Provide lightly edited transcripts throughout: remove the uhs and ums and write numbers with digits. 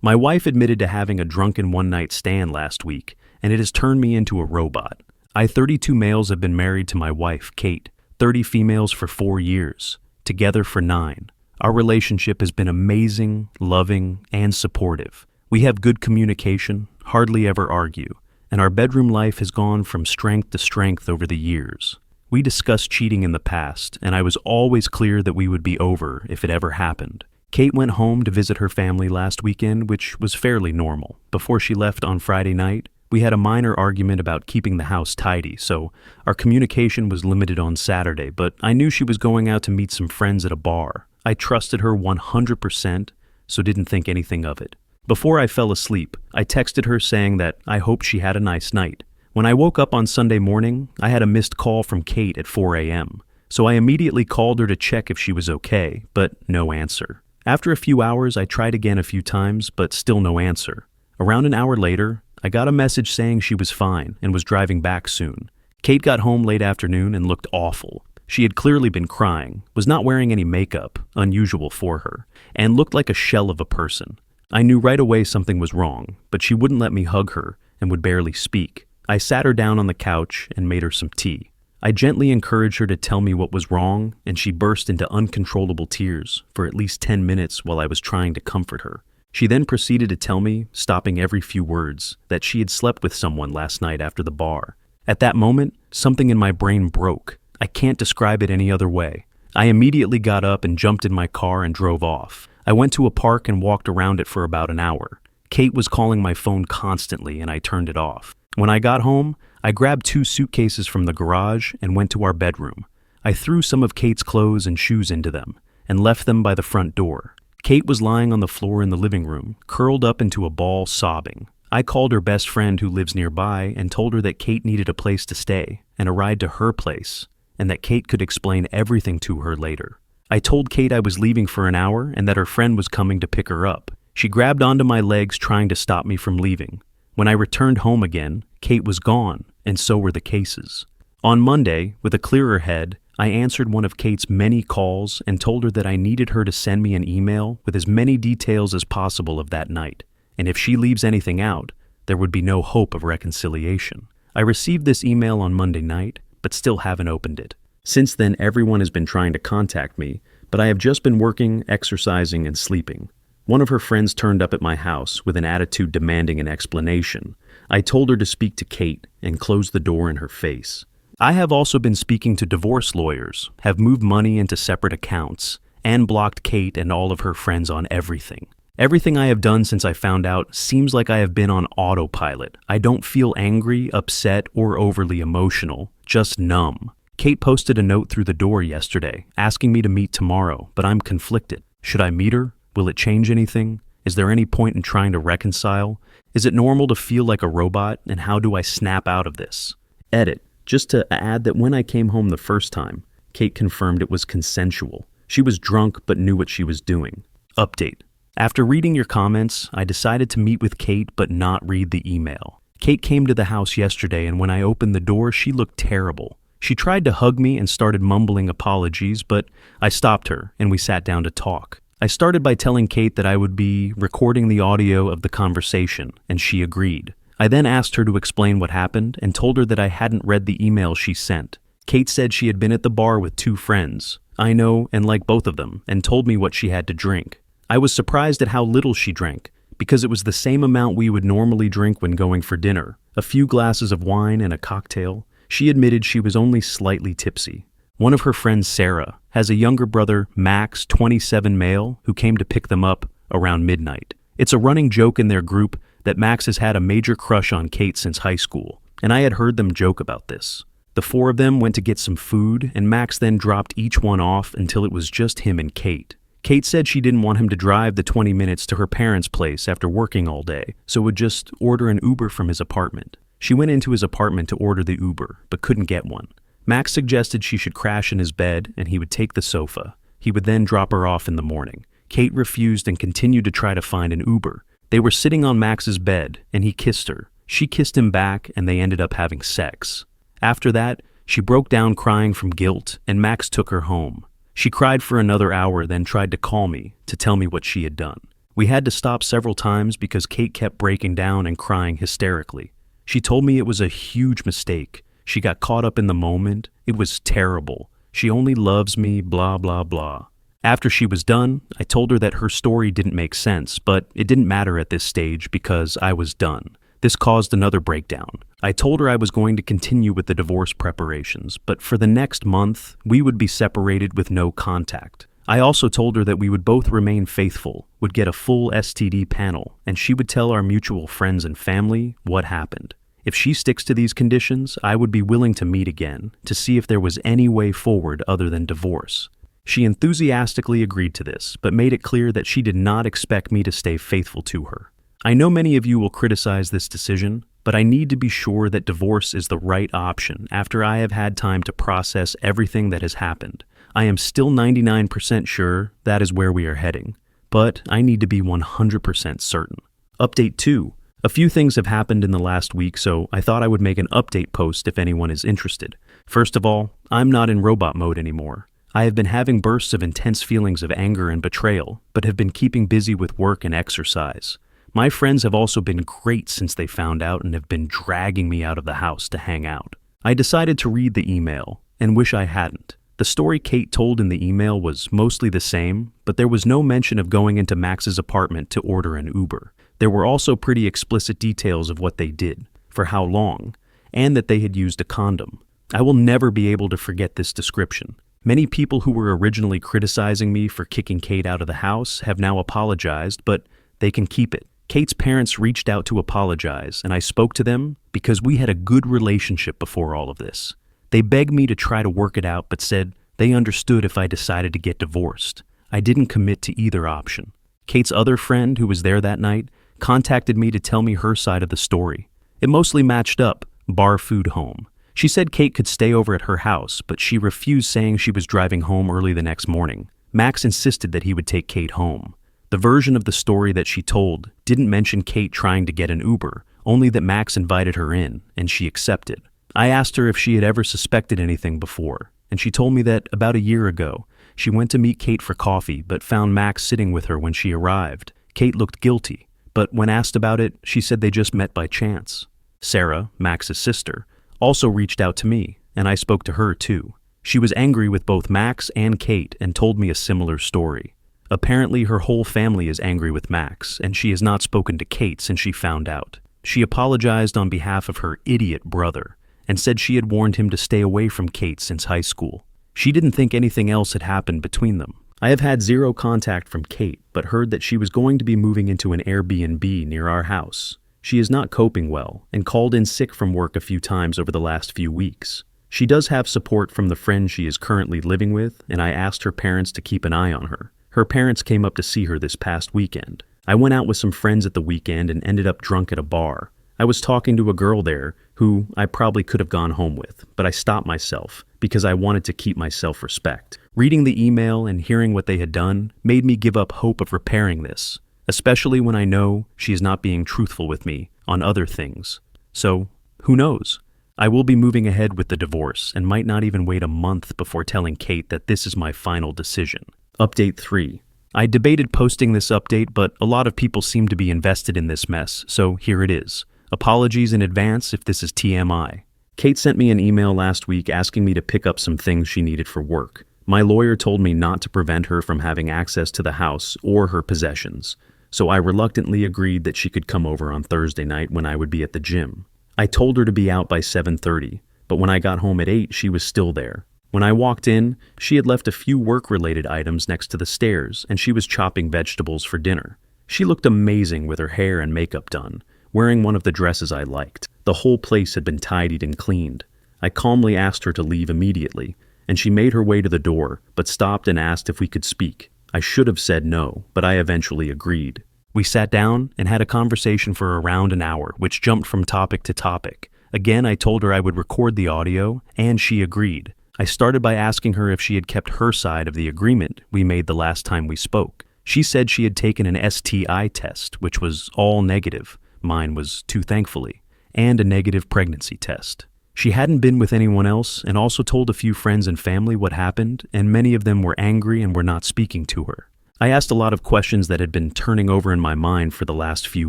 My wife admitted to having a drunken one-night stand last week, and it has turned me into a robot. 32 males have been married to my wife, Kate, 30 females for 4 years, together for 9. Our relationship has been amazing, loving, and supportive. We have good communication, hardly ever argue, and our bedroom life has gone from strength to strength over the years. We discussed cheating in the past, and I was always clear that we would be over if it ever happened. Kate went home to visit her family last weekend, which was fairly normal. Before she left on Friday night, we had a minor argument about keeping the house tidy, so our communication was limited on Saturday, but I knew she was going out to meet some friends at a bar. I trusted her 100%, so didn't think anything of it. Before I fell asleep, I texted her saying that I hoped she had a nice night. When I woke up on Sunday morning, I had a missed call from Kate at 4 a.m., so I immediately called her to check if she was okay, but no answer. After a few hours, I tried again a few times, but still no answer. Around an hour later, I got a message saying she was fine and was driving back soon. Kate got home late afternoon and looked awful. She had clearly been crying, was not wearing any makeup, unusual for her, and looked like a shell of a person. I knew right away something was wrong, but she wouldn't let me hug her and would barely speak. I sat her down on the couch and made her some tea. I gently encouraged her to tell me what was wrong, and she burst into uncontrollable tears for at least 10 minutes while I was trying to comfort her. She then proceeded to tell me, stopping every few words, that she had slept with someone last night after the bar. At that moment, something in my brain broke. I can't describe it any other way. I immediately got up and jumped in my car and drove off. I went to a park and walked around it for about an hour. Kate was calling my phone constantly, and I turned it off. When I got home, I grabbed 2 suitcases from the garage and went to our bedroom. I threw some of Kate's clothes and shoes into them and left them by the front door. Kate was lying on the floor in the living room, curled up into a ball, sobbing. I called her best friend who lives nearby and told her that Kate needed a place to stay and a ride to her place, and that Kate could explain everything to her later. I told Kate I was leaving for an hour and that her friend was coming to pick her up. She grabbed onto my legs trying to stop me from leaving. When I returned home again, Kate was gone, and so were the cases. On Monday, with a clearer head, I answered one of Kate's many calls and told her that I needed her to send me an email with as many details as possible of that night, and if she leaves anything out, there would be no hope of reconciliation. I received this email on Monday night, but still haven't opened it. Since then, everyone has been trying to contact me, but I have just been working, exercising, and sleeping. One of her friends turned up at my house with an attitude demanding an explanation. I told her to speak to Kate and closed the door in her face. I have also been speaking to divorce lawyers, have moved money into separate accounts, and blocked Kate and all of her friends on everything. Everything I have done since I found out seems like I have been on autopilot. I don't feel angry, upset, or overly emotional, just numb. Kate posted a note through the door yesterday asking me to meet tomorrow, but I'm conflicted. Should I meet her? Will it change anything? Is there any point in trying to reconcile? Is it normal to feel like a robot, and how do I snap out of this? Edit. Just to add that when I came home the first time, Kate confirmed it was consensual. She was drunk but knew what she was doing. Update. After reading your comments, I decided to meet with Kate but not read the email. Kate came to the house yesterday, and when I opened the door, she looked terrible. She tried to hug me and started mumbling apologies, but I stopped her and we sat down to talk. I started by telling Kate that I would be recording the audio of the conversation, and she agreed. I then asked her to explain what happened and told her that I hadn't read the email she sent. Kate said she had been at the bar with 2 friends. I know and like both of them, and told me what she had to drink. I was surprised at how little she drank, because it was the same amount we would normally drink when going for dinner, a few glasses of wine and a cocktail. She admitted she was only slightly tipsy. One of her friends, Sarah, has a younger brother, Max, 27 male, who came to pick them up around midnight. It's a running joke in their group that Max has had a major crush on Kate since high school, and I had heard them joke about this. The 4 of them went to get some food, and Max then dropped each one off until it was just him and Kate. Kate said she didn't want him to drive the 20 minutes to her parents' place after working all day, so would just order an Uber from his apartment. She went into his apartment to order the Uber, but couldn't get one. Max suggested she should crash in his bed and he would take the sofa. He would then drop her off in the morning. Kate refused and continued to try to find an Uber. They were sitting on Max's bed and he kissed her. She kissed him back and they ended up having sex. After that, she broke down crying from guilt and Max took her home. She cried for another hour, then tried to call me to tell me what she had done. We had to stop several times because Kate kept breaking down and crying hysterically. She told me it was a huge mistake. She got caught up in the moment. It was terrible. She only loves me, blah, blah, blah. After she was done, I told her that her story didn't make sense, but it didn't matter at this stage because I was done. This caused another breakdown. I told her I was going to continue with the divorce preparations, but for the next month, we would be separated with no contact. I also told her that we would both remain faithful, would get a full STD panel, and she would tell our mutual friends and family what happened. If she sticks to these conditions, I would be willing to meet again to see if there was any way forward other than divorce. She enthusiastically agreed to this, but made it clear that she did not expect me to stay faithful to her. I know many of you will criticize this decision, but I need to be sure that divorce is the right option after I have had time to process everything that has happened. I am still 99% sure that is where we are heading, but I need to be 100% certain. Update 2. A few things have happened in the last week, so I thought I would make an update post if anyone is interested. First of all, I'm not in robot mode anymore. I have been having bursts of intense feelings of anger and betrayal, but have been keeping busy with work and exercise. My friends have also been great since they found out and have been dragging me out of the house to hang out. I decided to read the email, and wish I hadn't. The story Kate told in the email was mostly the same, but there was no mention of going into Max's apartment to order an Uber. There were also pretty explicit details of what they did, for how long, and that they had used a condom. I will never be able to forget this description. Many people who were originally criticizing me for kicking Kate out of the house have now apologized, but they can keep it. Kate's parents reached out to apologize, and I spoke to them because we had a good relationship before all of this. They begged me to try to work it out, but said they understood if I decided to get divorced. I didn't commit to either option. Kate's other friend, who was there that night, contacted me to tell me her side of the story. It mostly matched up, bar food home. She said Kate could stay over at her house, but she refused, saying she was driving home early the next morning. Max insisted that he would take Kate home. The version of the story that she told didn't mention Kate trying to get an Uber, only that Max invited her in, and she accepted. I asked her if she had ever suspected anything before, and she told me that about a year ago, she went to meet Kate for coffee but found Max sitting with her when she arrived. Kate looked guilty, but when asked about it, she said they just met by chance. Sarah, Max's sister, also reached out to me, and I spoke to her too. She was angry with both Max and Kate and told me a similar story. Apparently, her whole family is angry with Max, and she has not spoken to Kate since she found out. She apologized on behalf of her idiot brother and said she had warned him to stay away from Kate since high school. She didn't think anything else had happened between them. I have had zero contact from Kate, but heard that she was going to be moving into an Airbnb near our house. She is not coping well and called in sick from work a few times over the last few weeks. She does have support from the friend she is currently living with, and I asked her parents to keep an eye on her. Her parents came up to see her this past weekend. I went out with some friends at the weekend and ended up drunk at a bar. I was talking to a girl there who I probably could have gone home with, but I stopped myself because I wanted to keep my self-respect. Reading the email and hearing what they had done made me give up hope of repairing this, especially when I know she is not being truthful with me on other things. So, who knows? I will be moving ahead with the divorce and might not even wait a month before telling Kate that this is my final decision. Update 3. I debated posting this update, but a lot of people seem to be invested in this mess, so here it is. Apologies in advance if this is TMI. Kate sent me an email last week asking me to pick up some things she needed for work. My lawyer told me not to prevent her from having access to the house or her possessions, so I reluctantly agreed that she could come over on Thursday night when I would be at the gym. I told her to be out by 7:30, but when I got home at 8, she was still there. When I walked in, she had left a few work-related items next to the stairs, and she was chopping vegetables for dinner. She looked amazing with her hair and makeup done, wearing one of the dresses I liked. The whole place had been tidied and cleaned. I calmly asked her to leave immediately, and she made her way to the door, but stopped and asked if we could speak. I should have said no, but I eventually agreed. We sat down and had a conversation for around an hour, which jumped from topic to topic. Again, I told her I would record the audio, and she agreed. I started by asking her if she had kept her side of the agreement we made the last time we spoke. She said she had taken an STI test, which was all negative. Mine was too, thankfully, and a negative pregnancy test. She hadn't been with anyone else and also told a few friends and family what happened, and many of them were angry and were not speaking to her. I asked a lot of questions that had been turning over in my mind for the last few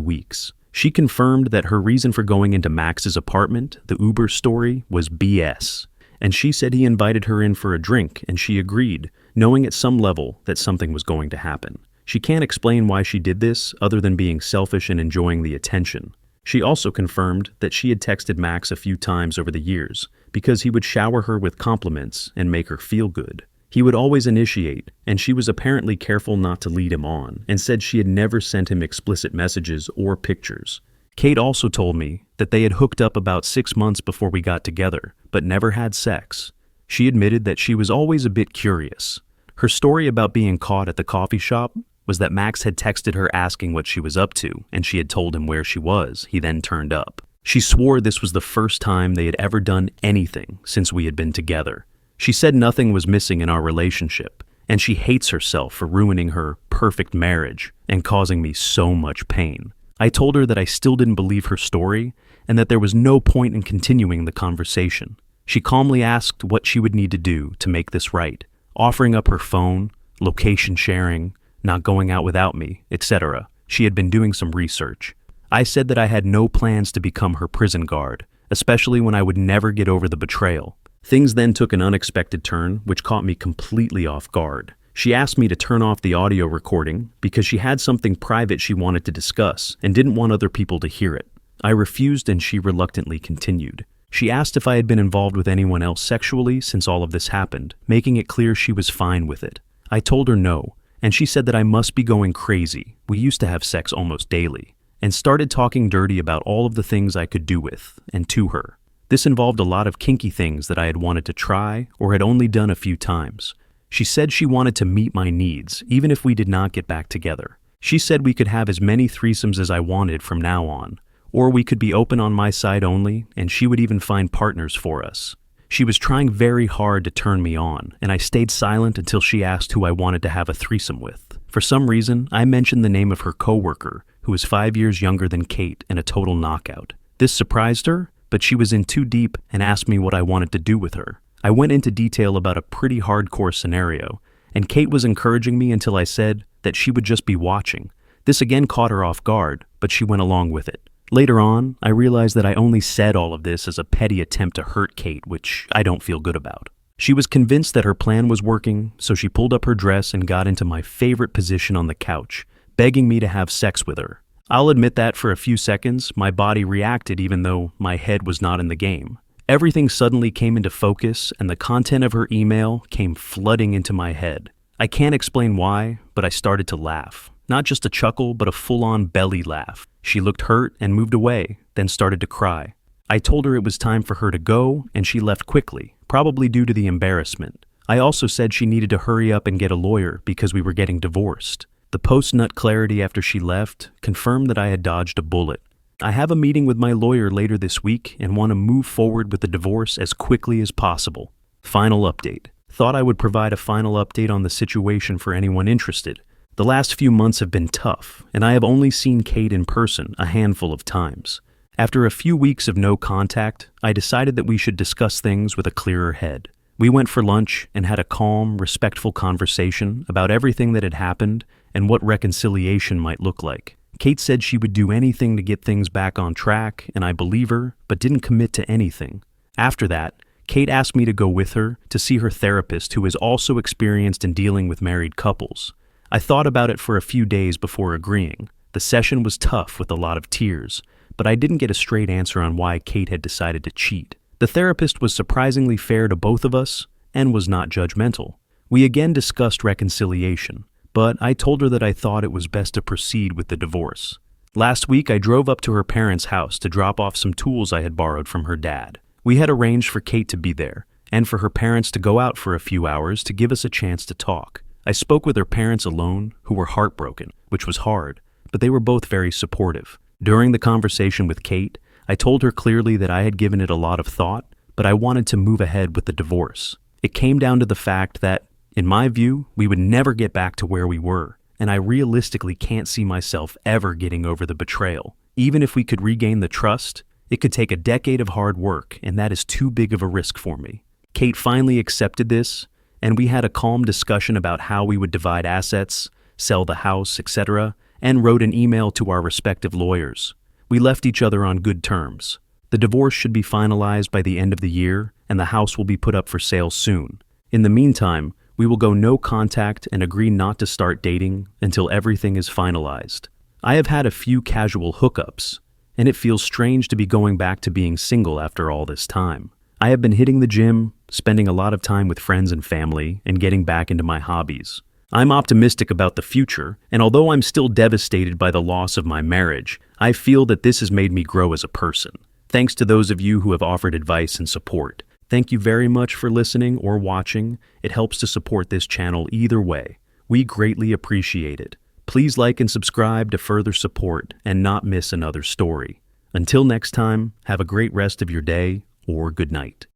weeks. She confirmed that her reason for going into Max's apartment, the Uber story, was BS. And she said he invited her in for a drink, and she agreed, knowing at some level that something was going to happen. She can't explain why she did this other than being selfish and enjoying the attention. She also confirmed that she had texted Max a few times over the years because he would shower her with compliments and make her feel good. He would always initiate, and she was apparently careful not to lead him on, and said she had never sent him explicit messages or pictures. Kate also told me that they had hooked up about 6 months before we got together, but never had sex. She admitted that she was always a bit curious. Her story about being caught at the coffee shop was that Max had texted her asking what she was up to, and she had told him where she was. He then turned up. She swore this was the first time they had ever done anything since we had been together. She said nothing was missing in our relationship, and she hates herself for ruining her perfect marriage and causing me so much pain. I told her that I still didn't believe her story and that there was no point in continuing the conversation. She calmly asked what she would need to do to make this right, offering up her phone, location sharing, not going out without me, etc. She had been doing some research. I said that I had no plans to become her prison guard, especially when I would never get over the betrayal. Things then took an unexpected turn, which caught me completely off guard. She asked me to turn off the audio recording because she had something private she wanted to discuss and didn't want other people to hear it. I refused, and she reluctantly continued. She asked if I had been involved with anyone else sexually since all of this happened, making it clear she was fine with it. I told her no, and she said that I must be going crazy. We used to have sex almost daily, and started talking dirty about all of the things I could do with and to her. This involved a lot of kinky things that I had wanted to try or had only done a few times. She said she wanted to meet my needs, even if we did not get back together. She said we could have as many threesomes as I wanted from now on, or we could be open on my side only, and she would even find partners for us. She was trying very hard to turn me on, and I stayed silent until she asked who I wanted to have a threesome with. For some reason, I mentioned the name of her coworker, who was 5 years younger than Kate and a total knockout. This surprised her, but she was in too deep and asked me what I wanted to do with her. I went into detail about a pretty hardcore scenario, and Kate was encouraging me until I said that she would just be watching. This again caught her off guard, but she went along with it. Later on, I realized that I only said all of this as a petty attempt to hurt Kate, which I don't feel good about. She was convinced that her plan was working, so she pulled up her dress and got into my favorite position on the couch, begging me to have sex with her. I'll admit that for a few seconds, my body reacted even though my head was not in the game. Everything suddenly came into focus, and the content of her email came flooding into my head. I can't explain why, but I started to laugh. Not just a chuckle, but a full-on belly laugh. She looked hurt and moved away, then started to cry. I told her it was time for her to go, and she left quickly, probably due to the embarrassment. I also said she needed to hurry up and get a lawyer because we were getting divorced. The post-nut clarity after she left confirmed that I had dodged a bullet. I have a meeting with my lawyer later this week and want to move forward with the divorce as quickly as possible. Final update. Thought I would provide a final update on the situation for anyone interested. The last few months have been tough, and I have only seen Kate in person a handful of times. After a few weeks of no contact, I decided that we should discuss things with a clearer head. We went for lunch and had a calm, respectful conversation about everything that had happened and what reconciliation might look like. Kate said she would do anything to get things back on track, and I believe her, but didn't commit to anything. After that, Kate asked me to go with her to see her therapist, who is also experienced in dealing with married couples. I thought about it for a few days before agreeing. The session was tough with a lot of tears, but I didn't get a straight answer on why Kate had decided to cheat. The therapist was surprisingly fair to both of us and was not judgmental. We again discussed reconciliation, but I told her that I thought it was best to proceed with the divorce. Last week, I drove up to her parents' house to drop off some tools I had borrowed from her dad. We had arranged for Kate to be there, and for her parents to go out for a few hours to give us a chance to talk. I spoke with her parents alone, who were heartbroken, which was hard, but they were both very supportive. During the conversation with Kate, I told her clearly that I had given it a lot of thought, but I wanted to move ahead with the divorce. It came down to the fact that, in my view, we would never get back to where we were, and I realistically can't see myself ever getting over the betrayal. Even if we could regain the trust, it could take a decade of hard work, and that is too big of a risk for me. Kate finally accepted this, and we had a calm discussion about how we would divide assets, sell the house, etc., and wrote an email to our respective lawyers. We left each other on good terms. The divorce should be finalized by the end of the year, and the house will be put up for sale soon. In the meantime, we will go no contact and agree not to start dating until everything is finalized. I have had a few casual hookups, and it feels strange to be going back to being single after all this time. I have been hitting the gym, spending a lot of time with friends and family, and getting back into my hobbies. I'm optimistic about the future, and although I'm still devastated by the loss of my marriage, I feel that this has made me grow as a person. Thanks to those of you who have offered advice and support. Thank you very much for listening or watching. It helps to support this channel either way. We greatly appreciate it. Please like and subscribe to further support and not miss another story. Until next time, have a great rest of your day or good night.